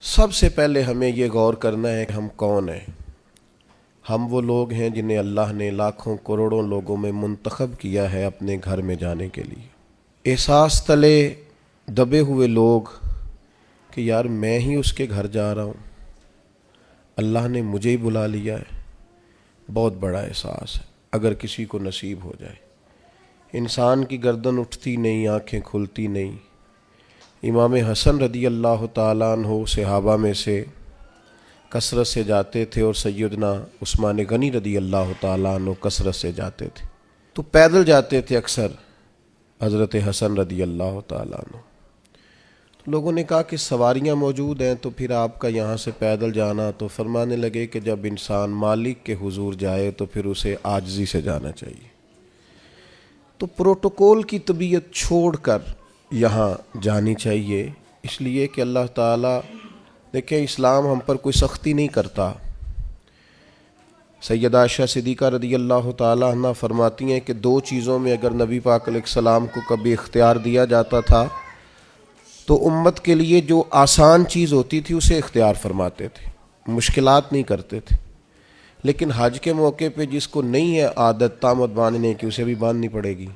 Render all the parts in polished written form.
سب سے پہلے ہمیں یہ غور کرنا ہے کہ ہم کون ہیں۔ ہم وہ لوگ ہیں جنہیں اللہ نے لاکھوں کروڑوں لوگوں میں منتخب کیا ہے اپنے گھر میں جانے کے لیے۔ احساس تلے دبے ہوئے لوگ کہ یار میں ہی اس کے گھر جا رہا ہوں، اللہ نے مجھے ہی بلا لیا ہے، بہت بڑا احساس ہے اگر کسی کو نصیب ہو جائے۔ انسان کی گردن اٹھتی نہیں، آنکھیں کھلتی نہیں۔ امام حسن رضی اللہ تعالیٰ عنہ صحابہ میں سے کثرت سے جاتے تھے، اور سیدنا عثمان غنی رضی اللہ تعالیٰ عنہ کثرت سے جاتے تھے، تو پیدل جاتے تھے اکثر حضرت حسن رضی اللہ تعالیٰ عنہ۔ تو لوگوں نے کہا کہ سواریاں موجود ہیں تو پھر آپ کا یہاں سے پیدل جانا، تو فرمانے لگے کہ جب انسان مالک کے حضور جائے تو پھر اسے عاجزی سے جانا چاہیے۔ تو پروٹوکول کی طبیعت چھوڑ کر یہاں جانی چاہیے، اس لیے کہ اللہ تعالیٰ دیکھیں اسلام ہم پر کوئی سختی نہیں کرتا۔ سیدہ عائشہ صدیقہ رضی اللہ تعالیٰ عنہ فرماتی ہیں کہ دو چیزوں میں اگر نبی پاک علیہ السلام کو کبھی اختیار دیا جاتا تھا تو امت کے لیے جو آسان چیز ہوتی تھی اسے اختیار فرماتے تھے، مشکلات نہیں کرتے تھے۔ لیکن حج کے موقع پہ جس کو نہیں ہے عادت طامت باندھنے کی، اسے بھی باندھنی پڑے گی،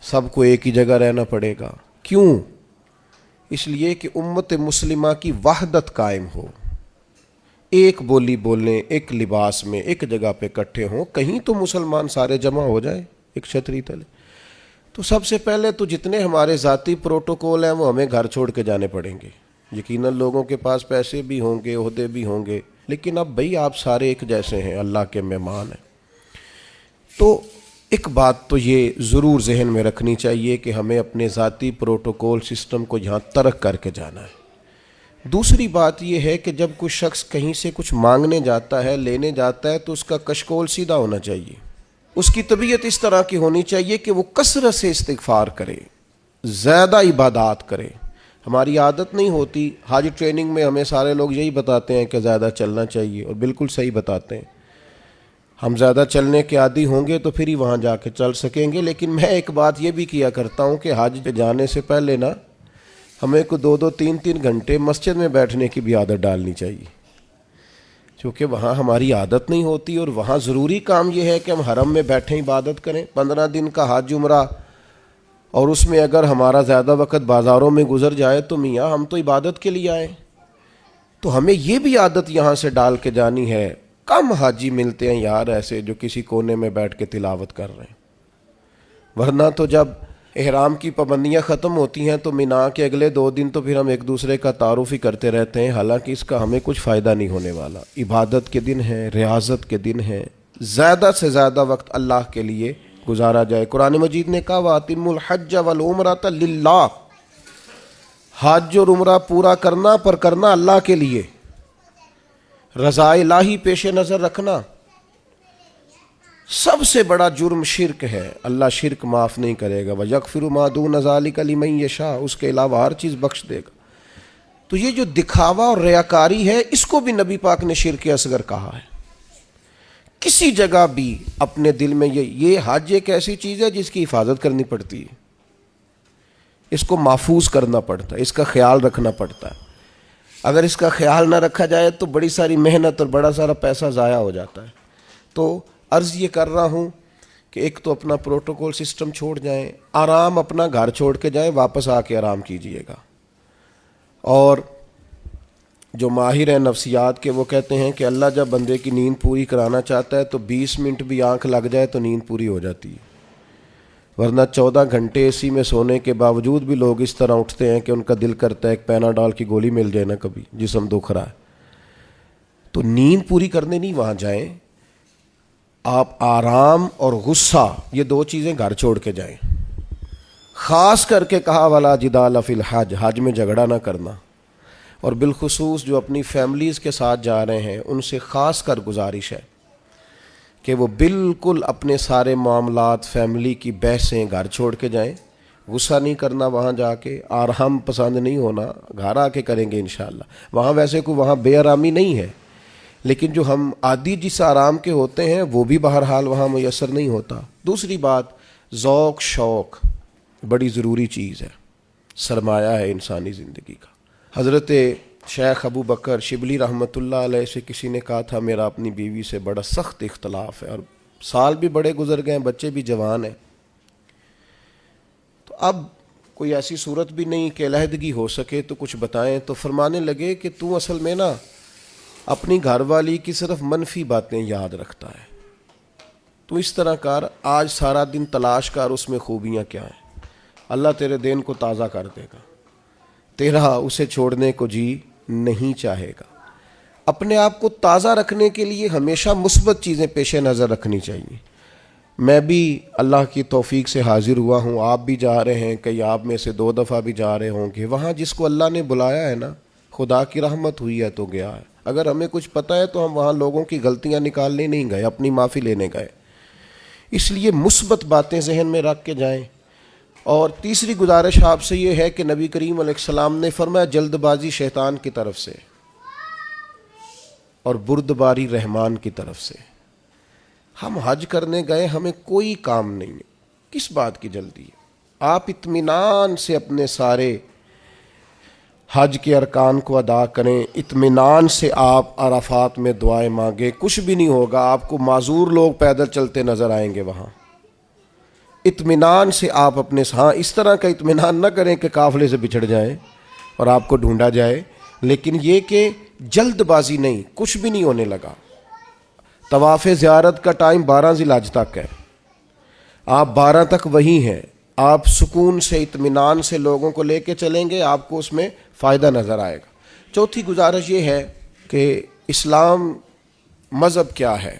سب کو ایک ہی جگہ رہنا پڑے گا۔ کیوں؟ اس لیے کہ امت مسلمہ کی وحدت قائم ہو، ایک بولی بولیں، ایک لباس میں ایک جگہ پہ اکٹھے ہوں، کہیں تو مسلمان سارے جمع ہو جائیں ایک چھتری تلے۔ تو سب سے پہلے تو جتنے ہمارے ذاتی پروٹوکول ہیں وہ ہمیں گھر چھوڑ کے جانے پڑیں گے۔ یقیناً لوگوں کے پاس پیسے بھی ہوں گے، عہدے بھی ہوں گے، لیکن اب بھئی آپ سارے ایک جیسے ہیں، اللہ کے مہمان ہیں۔ تو ایک بات تو یہ ضرور ذہن میں رکھنی چاہیے کہ ہمیں اپنے ذاتی پروٹوکول سسٹم کو یہاں ترک کر کے جانا ہے۔ دوسری بات یہ ہے کہ جب کوئی شخص کہیں سے کچھ مانگنے جاتا ہے، لینے جاتا ہے، تو اس کا کشکول سیدھا ہونا چاہیے۔ اس کی طبیعت اس طرح کی ہونی چاہیے کہ وہ کثرت سے استغفار کرے، زیادہ عبادات کرے۔ ہماری عادت نہیں ہوتی، حج ٹریننگ میں ہمیں سارے لوگ یہی بتاتے ہیں کہ زیادہ چلنا چاہیے، اور بالکل صحیح بتاتے ہیں۔ ہم زیادہ چلنے کے عادی ہوں گے تو پھر ہی وہاں جا کے چل سکیں گے۔ لیکن میں ایک بات یہ بھی کیا کرتا ہوں کہ حج پہ جانے سے پہلے نا ہمیں کو 2-3 گھنٹے مسجد میں بیٹھنے کی بھی عادت ڈالنی چاہیے، کیونکہ وہاں ہماری عادت نہیں ہوتی، اور وہاں ضروری کام یہ ہے کہ ہم حرم میں بیٹھیں عبادت کریں۔ 15 دن کا حج عمرہ، اور اس میں اگر ہمارا زیادہ وقت بازاروں میں گزر جائے تو میاں ہم تو عبادت کے لیے آئیں۔ تو ہمیں یہ بھی عادت یہاں سے ڈال کے جانی ہے۔ کم حاجی ملتے ہیں یار ایسے جو کسی کونے میں بیٹھ کے تلاوت کر رہے ہیں، ورنہ تو جب احرام کی پابندیاں ختم ہوتی ہیں تو مینا کے اگلے 2 دن تو پھر ہم ایک دوسرے کا تعارف ہی کرتے رہتے ہیں، حالانکہ اس کا ہمیں کچھ فائدہ نہیں ہونے والا۔ عبادت کے دن ہیں، ریاضت کے دن ہیں، زیادہ سے زیادہ وقت اللہ کے لیے گزارا جائے۔ قرآن مجید نے کہا وَأَتِمُّوا الْحَجَّ وَالْعُمْرَةَ لِلَّهِ، حج اور عمرہ پورا کرنا پر کرنا اللہ کے لیے، رضا الہی پیش نظر رکھنا۔ سب سے بڑا جرم شرک ہے، اللہ شرک معاف نہیں کرے گا۔ وَيَغْفِرُ مَا دُونَ ذَلِكَ لِمَن يَشَاءُ، اس کے علاوہ ہر چیز بخش دے گا۔ تو یہ جو دکھاوا اور ریاکاری ہے، اس کو بھی نبی پاک نے شرک اصغر کہا ہے۔ کسی جگہ بھی اپنے دل میں یہ حج ایک ایسی چیز ہے جس کی حفاظت کرنی پڑتی ہے، اس کو محفوظ کرنا پڑتا ہے، اس کا خیال رکھنا پڑتا ہے۔ اگر اس کا خیال نہ رکھا جائے تو بڑی ساری محنت اور بڑا سارا پیسہ ضائع ہو جاتا ہے۔ تو عرض یہ کر رہا ہوں کہ ایک تو اپنا پروٹوکول سسٹم چھوڑ جائیں، آرام اپنا گھر چھوڑ کے جائیں، واپس آ کے آرام کیجئے گا۔ اور جو ماہر ہیں نفسیات کے وہ کہتے ہیں کہ اللہ جب بندے کی نیند پوری کرانا چاہتا ہے تو 20 منٹ بھی آنکھ لگ جائے تو نیند پوری ہو جاتی ہے، ورنہ 14 گھنٹے اے سی میں سونے کے باوجود بھی لوگ اس طرح اٹھتے ہیں کہ ان کا دل کرتا ہے ایک پیناڈول کی گولی مل جائے نا، کبھی جسم دکھ رہا ہے۔ تو نیند پوری کرنے نہیں وہاں جائیں، آپ آرام اور غصہ یہ 2 چیزیں گھر چھوڑ کے جائیں۔ خاص کر کے کہا وَلَا جِدَالَ فِي الْحَجِّ، حج میں جھگڑا نہ کرنا، اور بالخصوص جو اپنی فیملیز کے ساتھ جا رہے ہیں ان سے خاص کر گزارش ہے کہ وہ بالکل اپنے سارے معاملات، فیملی کی بحثیں گھر چھوڑ کے جائیں۔ غصہ نہیں کرنا وہاں جا کے، آرام پسند نہیں ہونا، گھر آ کے کریں گے انشاءاللہ۔ وہاں ویسے کوئی وہاں بے آرامی نہیں ہے، لیکن جو ہم عادی جس آرام کے ہوتے ہیں وہ بھی بہرحال وہاں میسر نہیں ہوتا۔ دوسری بات، ذوق شوق بڑی ضروری چیز ہے، سرمایہ ہے انسانی زندگی کا۔ حضرت شیخ ابو بکر شبلی رحمۃ اللہ علیہ سے کسی نے کہا تھا میرا اپنی بیوی سے بڑا سخت اختلاف ہے اور سال بھی بڑے گزر گئے ہیں، بچے بھی جوان ہیں، تو اب کوئی ایسی صورت بھی نہیں کہ علیحدگی ہو سکے تو کچھ بتائیں۔ تو فرمانے لگے کہ تو اصل میں نا اپنی گھر والی کی صرف منفی باتیں یاد رکھتا ہے، تو اس طرح کر، آج سارا دن تلاش کر اس میں خوبیاں کیا ہیں، اللہ تیرے دین کو تازہ کر دے گا، تیرا اسے چھوڑنے کو جی نہیں چاہے گا۔ اپنے آپ کو تازہ رکھنے کے لیے ہمیشہ مثبت چیزیں پیش نظر رکھنی چاہیے۔ میں بھی اللہ کی توفیق سے حاضر ہوا ہوں، آپ بھی جا رہے ہیں، کئی آپ میں سے 2 دفعہ بھی جا رہے ہوں گے، وہاں جس کو اللہ نے بلایا ہے نا، خدا کی رحمت ہوئی ہے تو گیا ہے۔ اگر ہمیں کچھ پتہ ہے تو ہم وہاں لوگوں کی غلطیاں نکالنے نہیں گئے، اپنی معافی لینے گئے۔ اس لیے مثبت باتیں ذہن میں رکھ کے جائیں۔ اور تیسری گزارش آپ سے یہ ہے کہ نبی کریم علیہ السلام نے فرمایا جلد بازی شیطان کی طرف سے اور بردباری رحمان کی طرف سے۔ ہم حج کرنے گئے، ہمیں کوئی کام نہیں ہے، کس بات کی جلدی ہے؟ آپ اطمینان سے اپنے سارے حج کے ارکان کو ادا کریں، اطمینان سے آپ عرفات میں دعائیں مانگیں، کچھ بھی نہیں ہوگا، آپ کو معذور لوگ پیدل چلتے نظر آئیں گے وہاں۔ اطمینان سے آپ اپنے اس طرح کا اطمینان نہ کریں کہ قافلے سے بچھڑ جائیں اور آپ کو ڈھونڈا جائے، لیکن یہ کہ جلد بازی نہیں، کچھ بھی نہیں ہونے لگا۔ طواف زیارت کا ٹائم 12 ذی الحج تک ہے، آپ 12 تک وہیں ہیں، آپ سکون سے اطمینان سے لوگوں کو لے کے چلیں گے، آپ کو اس میں فائدہ نظر آئے گا۔ چوتھی گزارش یہ ہے کہ اسلام مذہب کیا ہے؟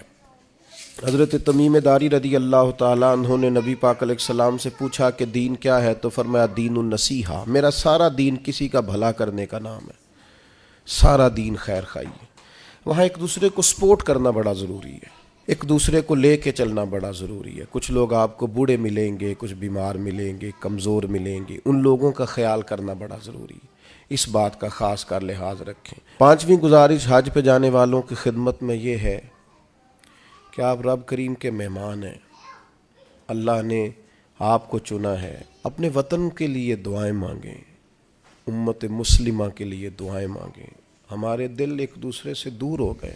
حضرت تمیم داری رضی اللہ تعالیٰ عنہ نے نبی پاک علیہ السلام سے پوچھا کہ دین کیا ہے؟ تو فرمایا دین النصیحہ، میرا سارا دین کسی کا بھلا کرنے کا نام ہے، سارا دین خیر خواہی ہے۔ وہاں ایک دوسرے کو سپورٹ کرنا بڑا ضروری ہے، ایک دوسرے کو لے کے چلنا بڑا ضروری ہے۔ کچھ لوگ آپ کو بوڑھے ملیں گے، کچھ بیمار ملیں گے، کمزور ملیں گے، ان لوگوں کا خیال کرنا بڑا ضروری ہے، اس بات کا خاص کر لحاظ رکھیں۔ 5ویں گزارش حج پہ جانے والوں کی خدمت میں یہ ہے کہ آپ رب کریم کے مہمان ہیں، اللہ نے آپ کو چنا ہے، اپنے وطن کے لیے دعائیں مانگیں، امت مسلمہ کے لیے دعائیں مانگیں۔ ہمارے دل ایک دوسرے سے دور ہو گئے،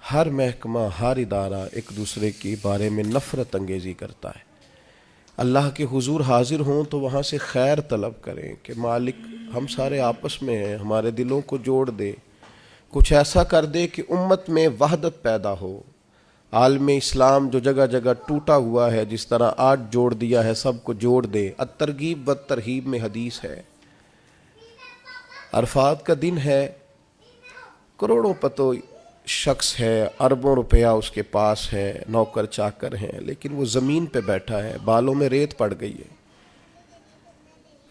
ہر محکمہ ہر ادارہ ایک دوسرے کے بارے میں نفرت انگیزی کرتا ہے۔ اللہ کے حضور حاضر ہوں تو وہاں سے خیر طلب کریں کہ مالک ہم سارے آپس میں ہیں، ہمارے دلوں کو جوڑ دے، کچھ ایسا کر دے کہ امت میں وحدت پیدا ہو۔ عالم اسلام جو جگہ جگہ ٹوٹا ہوا ہے، جس طرح آج جوڑ دیا ہے، سب کو جوڑ دے۔ الترغیب والترہیب میں حدیث ہے، عرفات کا دن ہے، کروڑوں پتو شخص ہے، اربوں روپیہ اس کے پاس ہے، نوکر چاکر ہیں، لیکن وہ زمین پہ بیٹھا ہے، بالوں میں ریت پڑ گئی ہے۔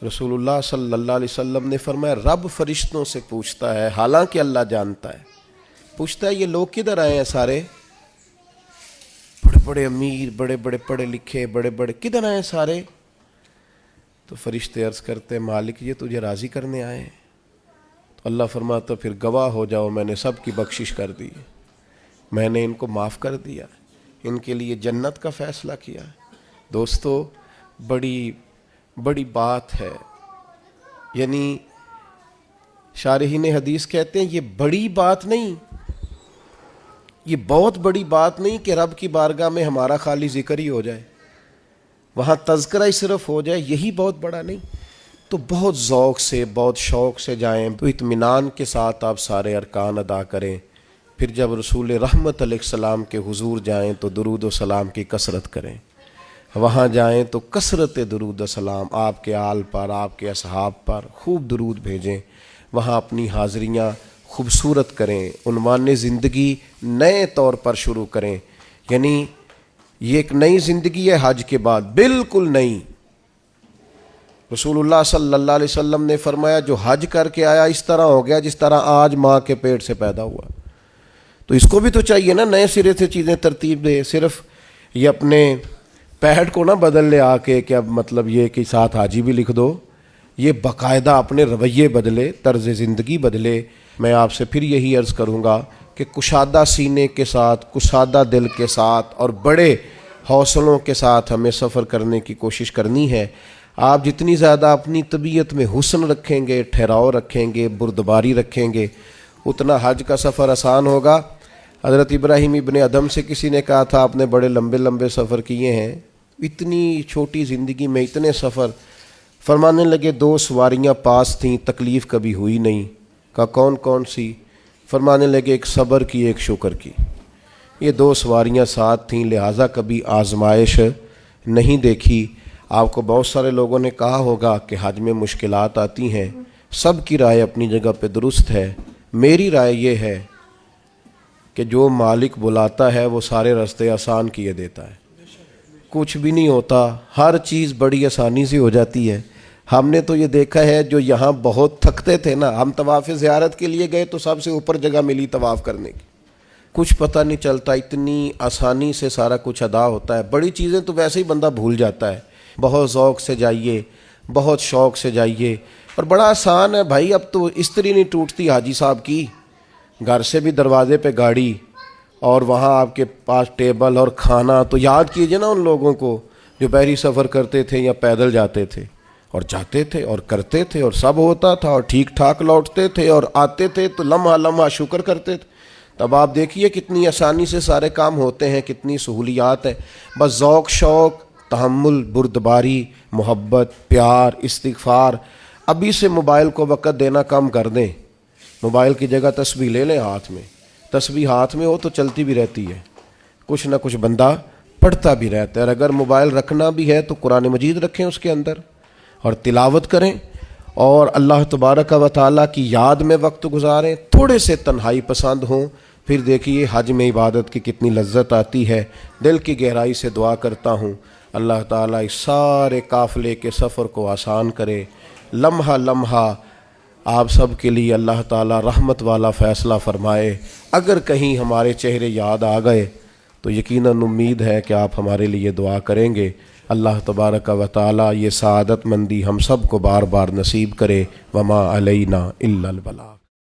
رسول اللہ صلی اللہ علیہ وسلم نے فرمایا رب فرشتوں سے پوچھتا ہے، حالانکہ اللہ جانتا ہے، پوچھتا ہے یہ لوگ کدھر آئے ہیں سارے؟ بڑے بڑے امیر، بڑے بڑے پڑھے لکھے، بڑے بڑے، کدھر آئے ہیں سارے؟ تو فرشتے عرض کرتے ہیں مالک یہ تجھے راضی کرنے آئے ہیں۔ اللہ فرماتا پھر گواہ ہو جاؤ میں نے سب کی بخشش کر دی، میں نے ان کو معاف کر دیا، ان کے لیے جنت کا فیصلہ کیا۔ دوستو بڑی بڑی بات ہے، یعنی شارحین حدیث کہتے ہیں یہ بڑی بات نہیں، یہ بہت بڑی بات نہیں کہ رب کی بارگاہ میں ہمارا خالی ذکر ہی ہو جائے، وہاں تذکرہ ہی صرف ہو جائے، یہی بہت بڑا نہیں۔ تو بہت ذوق سے، بہت شوق سے جائیں، تو اطمینان کے ساتھ آپ سارے ارکان ادا کریں۔ پھر جب رسول رحمت علیہ السلام کے حضور جائیں تو درود و سلام کی کثرت کریں، وہاں جائیں تو کثرت درود و سلام آپ کے آل پر، آپ کے اصحاب پر خوب درود بھیجیں، وہاں اپنی حاضریاں خوبصورت کریں، عنوان زندگی نئے طور پر شروع کریں، یعنی یہ ایک نئی زندگی ہے حج کے بعد، بالکل نئی۔ رسول اللہ صلی اللہ علیہ وسلم نے فرمایا جو حج کر کے آیا اس طرح ہو گیا جس طرح آج ماں کے پیٹ سے پیدا ہوا۔ تو اس کو بھی تو چاہیے نا نئے سرے سے چیزیں ترتیب دے، صرف یہ اپنے پیڈ کو نہ بدل لے آ کے کہ اب مطلب یہ کہ ساتھ حاجی بھی لکھ دو، یہ باقاعدہ اپنے رویے بدلے، طرز زندگی بدلے۔ میں آپ سے پھر یہی عرض کروں گا کہ کشادہ سینے کے ساتھ، کشادہ دل کے ساتھ اور بڑے حوصلوں کے ساتھ ہمیں سفر کرنے کی کوشش کرنی ہے۔ آپ جتنی زیادہ اپنی طبیعت میں حسن رکھیں گے، ٹھہراؤ رکھیں گے، بردباری رکھیں گے، اتنا حج کا سفر آسان ہوگا۔ حضرت ابراہیم ابن ادم سے کسی نے کہا تھا آپ نے بڑے لمبے لمبے سفر کیے ہیں، اتنی چھوٹی زندگی میں اتنے سفر؟ فرمانے لگے 2 سواریاں پاس تھیں، تکلیف کبھی ہوئی نہیں۔ کہا کون کون سی؟ فرمانے لگے ایک صبر کی، ایک شکر کی۔ یہ 2 سواریاں ساتھ تھیں، لہٰذا کبھی آزمائش نہیں دیکھی۔ آپ کو بہت سارے لوگوں نے کہا ہوگا کہ حج میں مشکلات آتی ہیں، سب کی رائے اپنی جگہ پہ درست ہے۔ میری رائے یہ ہے کہ جو مالک بلاتا ہے وہ سارے راستے آسان کیے دیتا ہے، کچھ بھی نہیں ہوتا، ہر چیز بڑی آسانی سے ہو جاتی ہے۔ ہم نے تو یہ دیکھا ہے جو یہاں بہت تھکتے تھے نا، ہم طواف زیارت کے لیے گئے تو سب سے اوپر جگہ ملی طواف کرنے کی، کچھ پتہ نہیں چلتا، اتنی آسانی سے سارا کچھ ادا ہوتا ہے۔ بڑی چیزیں تو ویسے ہی بندہ بھول جاتا ہے۔ بہت ذوق سے جائیے، بہت شوق سے جائیے، اور بڑا آسان ہے بھائی۔ اب تو استری نہیں ٹوٹتی حاجی صاحب کی، گھر سے بھی دروازے پہ گاڑی، اور وہاں آپ کے پاس ٹیبل اور کھانا۔ تو یاد کیجئے نا ان لوگوں کو جو بحری سفر کرتے تھے یا پیدل جاتے تھے، اور جاتے تھے اور کرتے تھے اور سب ہوتا تھا، اور ٹھیک ٹھاک لوٹتے تھے اور آتے تھے تو لمحہ لمحہ شکر کرتے تھے۔ تب آپ دیکھیے کتنی آسانی سے سارے کام ہوتے ہیں، کتنی سہولیات ہیں۔ بس ذوق شوق، تحمل، بردباری، محبت، پیار، استغفار۔ ابھی سے موبائل کو وقت دینا کم کر دیں۔ موبائل کی جگہ تسبیح لے لیں ہاتھ میں، تسبیح ہاتھ میں ہو تو چلتی بھی رہتی ہے، کچھ نہ کچھ بندہ پڑھتا بھی رہتا ہے۔ اور اگر موبائل رکھنا بھی ہے تو قرآن مجید رکھیں اس کے اندر اور تلاوت کریں، اور اللہ تبارک و تعالیٰ کی یاد میں وقت گزاریں، تھوڑے سے تنہائی پسند ہوں۔ پھر دیکھیے حج میں عبادت کی کتنی لذت آتی ہے۔ دل کی گہرائی سے دعا کرتا ہوں اللہ تعالیٰ اس سارے قافلے کے سفر کو آسان کرے، لمحہ لمحہ آپ سب کے لیے اللہ تعالیٰ رحمت والا فیصلہ فرمائے۔ اگر کہیں ہمارے چہرے یاد آ گئے تو یقیناً امید ہے کہ آپ ہمارے لیے دعا کریں گے۔ اللہ تبارک و تعالیٰ یہ سعادت مندی ہم سب کو بار بار نصیب کرے۔ وما علینا الا البلاغ۔